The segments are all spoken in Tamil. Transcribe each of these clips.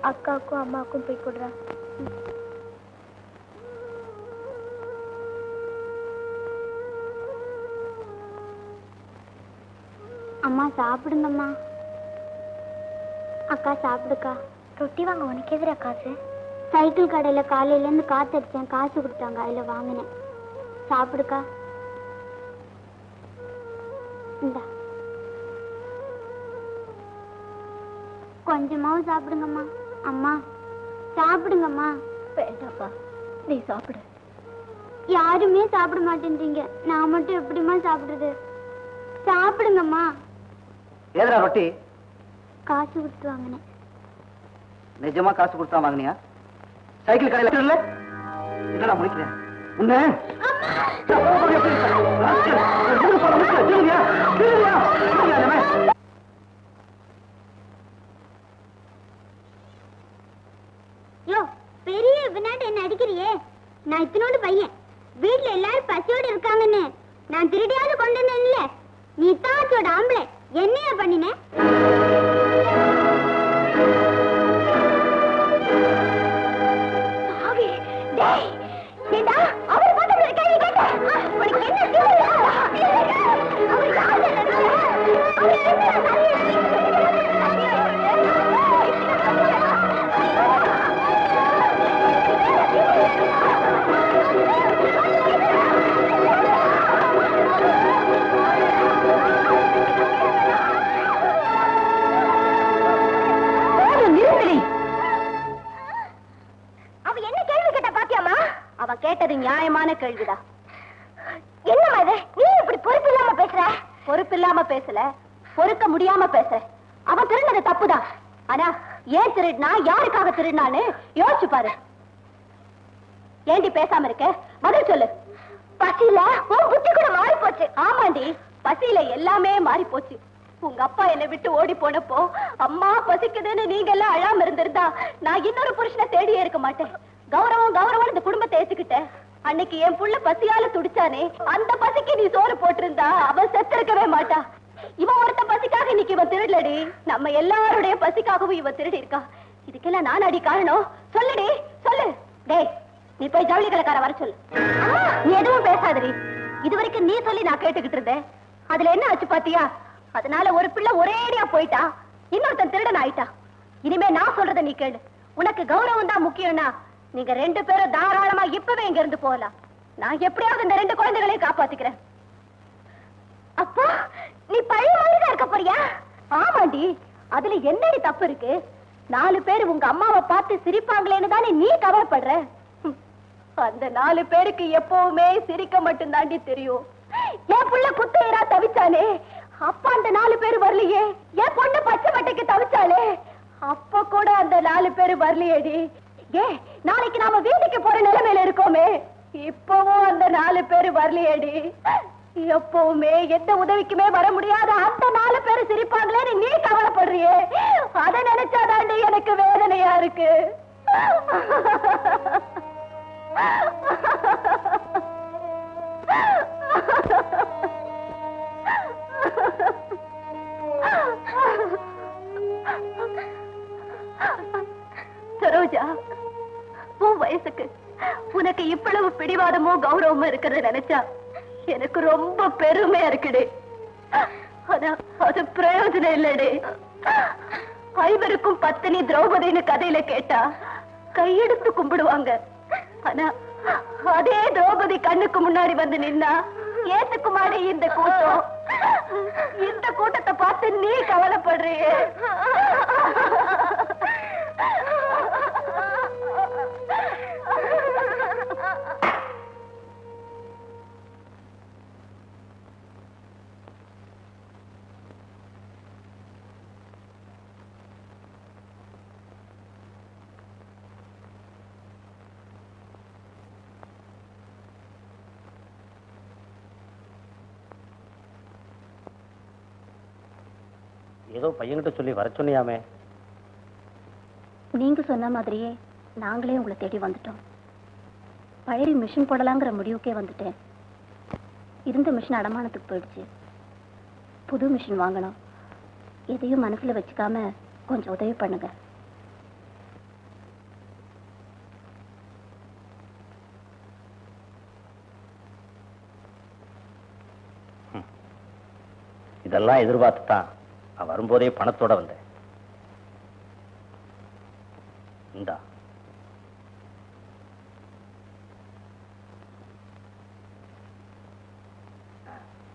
அக்காவுக்கும் அம்மாவுக்கும் போய் கொடுறேன். அம்மா சாப்பிடுங்கம்மா. அக்கா சாப்பிடுக்கா. ரொட்டி வாங்க உனக்கு எதிரா காசு? சைக்கிள் கடையில காலையில இருந்து காத்தடிச்சேன், காசு கொடுத்தாங்க, அதுல வாங்கினேன். சாப்பிடுக்கா. இந்தா கொஞ்சமாவும் சாப்பிடுங்கம்மா. அம்மா சாப்பிடுங்கம்மா. வேண்டாப்பா, நீ சாப்பிடு. யாருமே சாப்பிட மாட்டேன்றீங்க, நான் மட்டும் எப்படிமா சாப்பிடுறது? சாப்பிடுங்கம்மா. ஏதா ரொட்டி? காசு கொடுத்து வாங்கினேன். நிஜமா காசு கொடுத்தா வாங்கினியா? சைக்கிள் கடையில் இல்ல? இதெல்லாம் முடிக்கிறேன். யோ, பெரிய வினாட்டு என்ன அடிக்கிறியே? நான் இத்தனோடு பையன், வீட்டுல எல்லாரும் பசியோடு இருக்காங்கன்னு நான் திருடியாவது கொண்டு வந்தேன்ல. நீ தாச்சோட ஆம்பளை, என்னையா பண்ணின? கேட்டது நியாயமான கேள்விதான். என்னமா இது? நீ இப்படி பொறுப்பு இல்லாம பேசுற? பொறுப்பு இல்லாம பேசல, பொறுக்க முடியாம பேசுற. அவன் திருடினது தப்புதான். ஆனா ஏன் திருடினா, யாருக்காக திருடினான்னு யோசிச்சு பாரு. ஏண்டி பேசாம இருக்க? பதில் சொல்லு. பசியில உன் புத்தி கூட மாறி போச்சு. ஆமாண்டி, பசியில எல்லாமே மாறி போச்சு. உங்க அப்பா என்னை விட்டு ஓடி போனப்போ அம்மா பசிக்குதுன்னு நீங்க எல்லாம் அழாம இருந்திருந்தா நான் இன்னொரு புருஷனை தேடியே இருக்க மாட்டேன். கௌரவம் கௌரவம் இந்த குடும்பத்தை ஏத்துக்கிட்டேன். அன்னைக்கு என் புள்ள பசியால துடிச்சானே, அந்த பசிக்கு நீ சோறு போட்டிருந்தா அவன் செத்திருக்கவே மாட்டா. இவன் ஒருத்த பசிக்காக இன்னைக்கு இவன் திருடலடி, நம்ம எல்லாருடைய பசிக்காகவும் இவன் திருடி இருக்கா. இதுக்கெல்லாம் நான் அடி காரணம். சொல்லுடி, சொல்லு. டேய், நீ போய் ஜவுளி கடைக்கார வர சொல்லு. நீ எதுவும் பேசாதடி. இதுவரைக்கும் நீ சொல்லி நான் கேட்டுக்கிட்டு இருந்தேன். அதுல என்ன ஆச்சு பாத்தியா? அதனால ஒரு பிள்ளை ஒரேடியா போயிட்டா, இன்னொருத்தன் திருடன் ஆயிட்டா. இனிமே நான் சொல்றத நீ கேளு. உனக்கு கௌரவம் தான் முக்கியம்னா நீங்க ரெண்டு பேரும் தாராளமா இப்பவே இங்க இருந்து போகலாம். நான் எப்படியாவது இந்த ரெண்டு குழந்தைகளையும் காப்பாத்திக்கிறேன். அப்பா, நீ பழைய மாதிரிதான் இருக்க போறியா? ஆமாண்டி, அதுல என்னடி தப்பு இருக்கு? 4 பேர் உங்க அம்மாவை பார்த்து சிரிப்பாங்களேன்னு தானே நீ கவலைப்படுற. அந்த 4 பேருக்கு எப்பவுமே சிரிக்க மட்டும் தாண்டி தெரியும். என் புள்ள குத்தையரா தவிச்சாலே, அப்ப அந்த 4 பேர் வரலையே. என் பொண்ணு பச்சை மட்டைக்கு தவிச்சாலே, அப்ப கூட அந்த 4 பேர் வரலையேடி. ஏ, நாளைக்கு நாம வீட்டுக்கு போற நிலைமையில இருக்கோமே, இப்பவும் அந்த 4 பேர் வரலையேடி. எப்பவுமே எந்த உதவிக்குமே வர முடியாத அந்த 4 பேர் சிரிப்பாங்களே நீ கவலைப்படுறியே. அதை நினைச்சாதாண்டி எனக்கு வேதனையா இருக்கு. சரோஜா, உன் வயசுக்கு உனக்கு இவ்வளவு பிடிவாதமோ கௌரவமோ இருக்கிறத நினைச்சா எனக்கு ரொம்ப பெருமையா இருக்குடே. ஆனா அது பிரயோஜனம் இல்லடே. 5 பத்தினி திரௌபதினு கதையில கேட்டா கையெடுத்து கும்பிடுவாங்க. ஆனா அதே திரௌபதி கண்ணுக்கு முன்னாடி வந்து நின்னா ஏத்துக்குமாடி இந்த கூட்டம். இந்த கூட்டத்தை பார்த்து நீ கவலைப்படுறியே. ஏதோ பையன்கிட்ட சொல்லி வர சொன்னியாமே. நீங்க சொன்ன மாதிரியே நாங்களே உங்களை தேடி வந்துட்டோம். பழைய மிஷின் போடலாங்கிற முடிவுக்கே வந்துட்டேன். இருந்த மிஷின் அடமானத்துக்கு போயிடுச்சு. புது மிஷின் வாங்கணும். எதையும் மனசுல வச்சுக்காம கொஞ்சம் உதவி பண்ணுங்க. இதெல்லாம் எதிர்பார்த்துதான் நான் வரும்போதே பணத்தோட வந்தேன். இந்தா.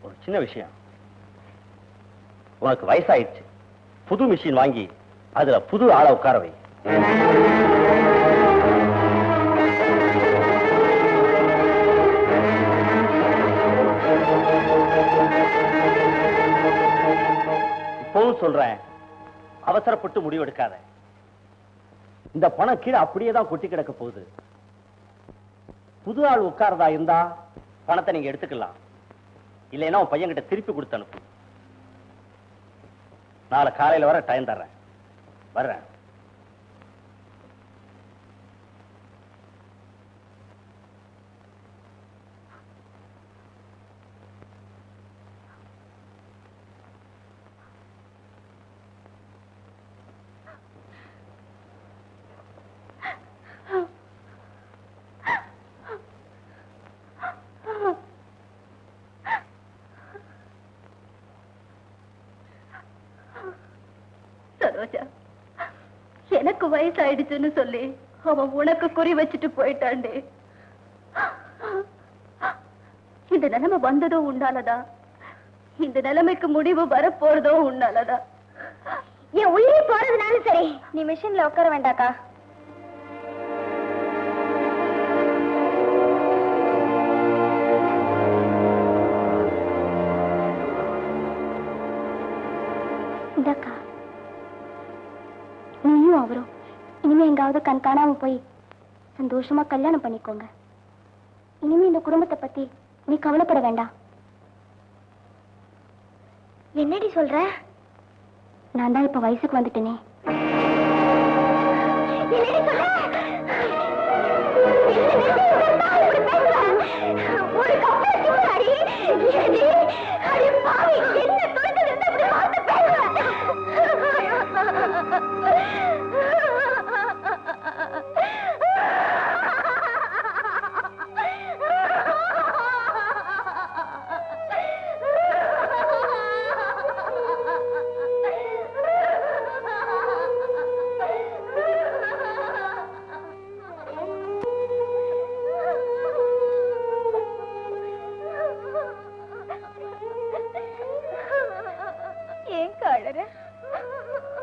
ஒரு சின்ன விஷயம். உனக்கு வயசாயிடுச்சு. புது மிஷின் வாங்கி அதுல புது ஆளை உட்கார வை. இப்பவும் சொல்றேன், அவசரப்பட்டு முடிவெடுக்காத. இந்த பணம் கீழே அப்படியே தான் கொட்டி கிடக்க போகுது. புது ஆள் உட்கார்றதா இருந்தா பணத்தை நீங்க எடுத்துக்கலாம். இல்லைன்னா உன் பையன் கிட்ட திருப்பி கொடுத்து அனுப்பு. நாளை காலையில வர டைம் தர்றேன். வர்றேன். சரோஜா, எனக்கு வயசாயிடுச்சுன்னு சொல்லி அவன் உனக்கு குறி வச்சுட்டு போயிட்டாண்டே. இந்த நிலைமை வந்ததோ உண்டாலதா, இந்த நிலைமைக்கு முடிவு வரப்போறதோ உண்டாலதா. என் உயிரை போறதுனாலும் சரி, நீ மிஷின்ல உட்கார வேண்டாக்கா. இந்தக்கா, நீயும் அவரும் இனிமே எங்காவது கண் காணாம போய் சந்தோஷமா கல்யாணம் பண்ணிக்கோங்க. இனிமே இந்த குடும்பத்தை பத்தி நீ கவலைப்பட வேண்டாம். என்னடி சொல்ற? நான் தான் இப்ப வயசுக்கு வந்துட்டேனே.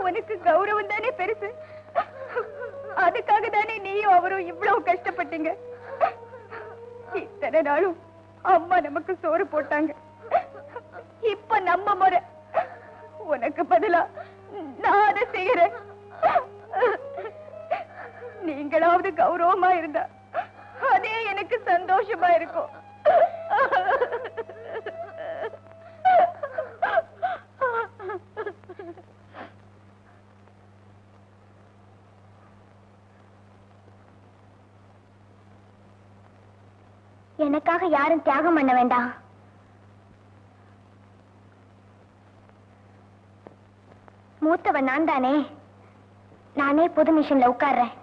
உனக்கு கௌரவம் தானே பெருசு. அதுக்காக தானே நீயும் அவரும் இவ்வளவு கஷ்டப்பட்டீங்க. இத்தனை நாளும் அம்மா நமக்கு சோறு போட்டாங்க. இப்ப நம்ம முறை. உனக்கு பதிலா நான் அதை செய்யறேன். நீங்களாவது கௌரவமா இருந்தா அதே எனக்கு சந்தோஷமா இருக்கும். எனக்காக யாரும் தியாகம் பண்ண வேண்டாம். மூத்தவன் நான் தானே. நானே புது மிஷின்ல உட்கார்றேன்.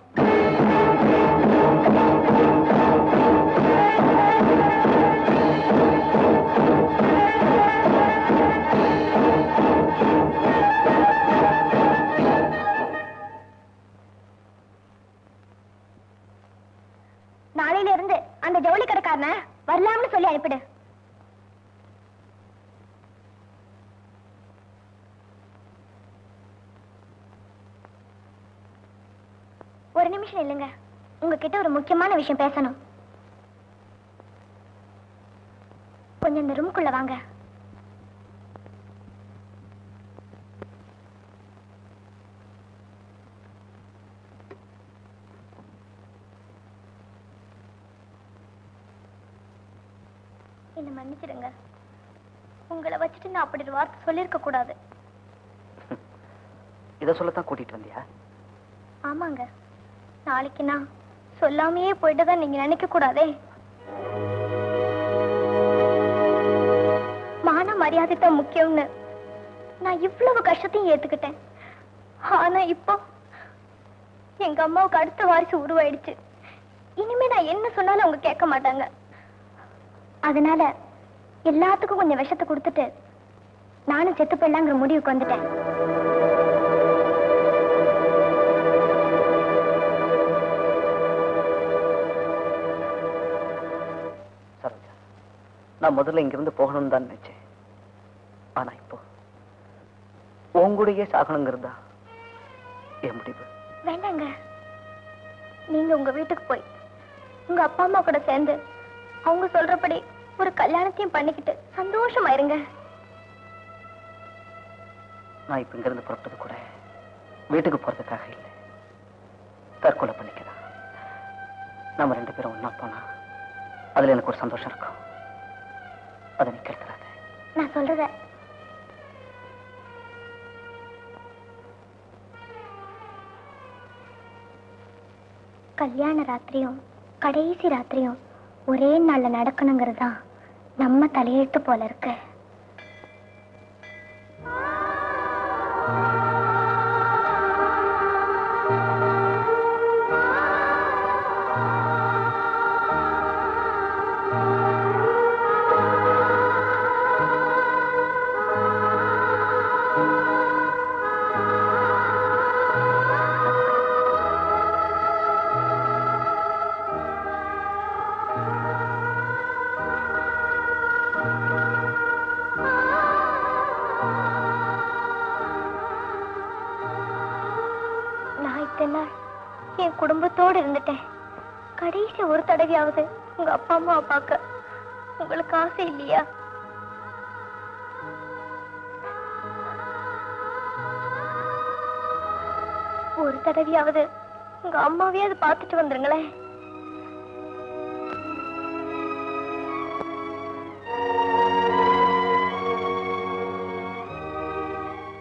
நாளையில இருந்து அந்த ஜவுளி கடைக்காரன வரலாம்னு சொல்லி அனுப்பிடு. ஒரு நிமிஷம் இல்லைங்க, உங்ககிட்ட ஒரு முக்கியமான விஷயம் பேசணும். கொஞ்சம் இந்த ரூமுக்குள்ள வாங்க. என்ன மன்னிச்சிடுங்க. உங்களை வச்சுட்டு நான் அப்படி ஒரு வார்த்தை சொல்லிருக்க கூடாது. இத சொல்லத்தான் கூட்டிட்டு வந்தியா? ஆமாங்க. நாளைக்கு நான் சொல்லாமையே போயிட்டதான் நீங்க நினைக்க கூடாதே. மான மரியாதை தான் முக்கியம்னு நான் இவ்வளவு கஷ்டத்தையும் ஏத்துக்கிட்டேன். ஆனா இப்போ எங்க அம்மாவுக்கு அடுத்த வாரிசு உருவாயிடுச்சு. இனிமே நான் என்ன சொன்னாலும் அவங்க கேட்க மாட்டாங்க. அதனால எல்லாத்துக்கும் கொஞ்சம் விஷத்தை கொடுத்துட்டு நானும் செத்து போயிடலாங்கிற முடிவுக்கு வந்துட்டேன். சரோஜா, நான் முதல்ல இங்கிருந்து போகணும்னு தான் நினைச்சேன். ஆனா இப்போ உங்களுடைய சாகணுங்கிறதா என் முடிவு. வேண்டாங்க, நீங்க உங்க வீட்டுக்கு போய் உங்க அப்பா அம்மா கூட சேர்ந்து அவங்க சொல்றபடி ஒரு கல்யாணத்தையும் பண்ணிக்கிட்டு சந்தோஷமாயிருங்க. நான் இப்ப இங்கிருந்து புறப்பட்டது கூட வீட்டுக்கு போறதுக்காக இல்லை, தற்கொலை பண்ணிக்கலாம். நம்ம 2 பேரும் ஒன்னா போனா அதுல எனக்கு ஒரு சந்தோஷம் இருக்கும். அதை நீ கெடுத்துறாத. நான் சொல்றத கல்யாண ராத்திரியும் கடைசி ராத்திரியும் ஒரே நாள்ல நடக்கணுங்கிறதா நம்ம தலையெழுத்து போல இருக்கு. என் குடும்பத்தோடு இருந்துட்டேன். கடைசி ஒரு தடவையாவது உங்க அப்பா அம்மா பார்க்க உங்களுக்கு ஆசை இல்லையா? ஒரு தடவையாவது உங்க அம்மாவையாவது பார்த்துட்டு வந்துருங்களேன்.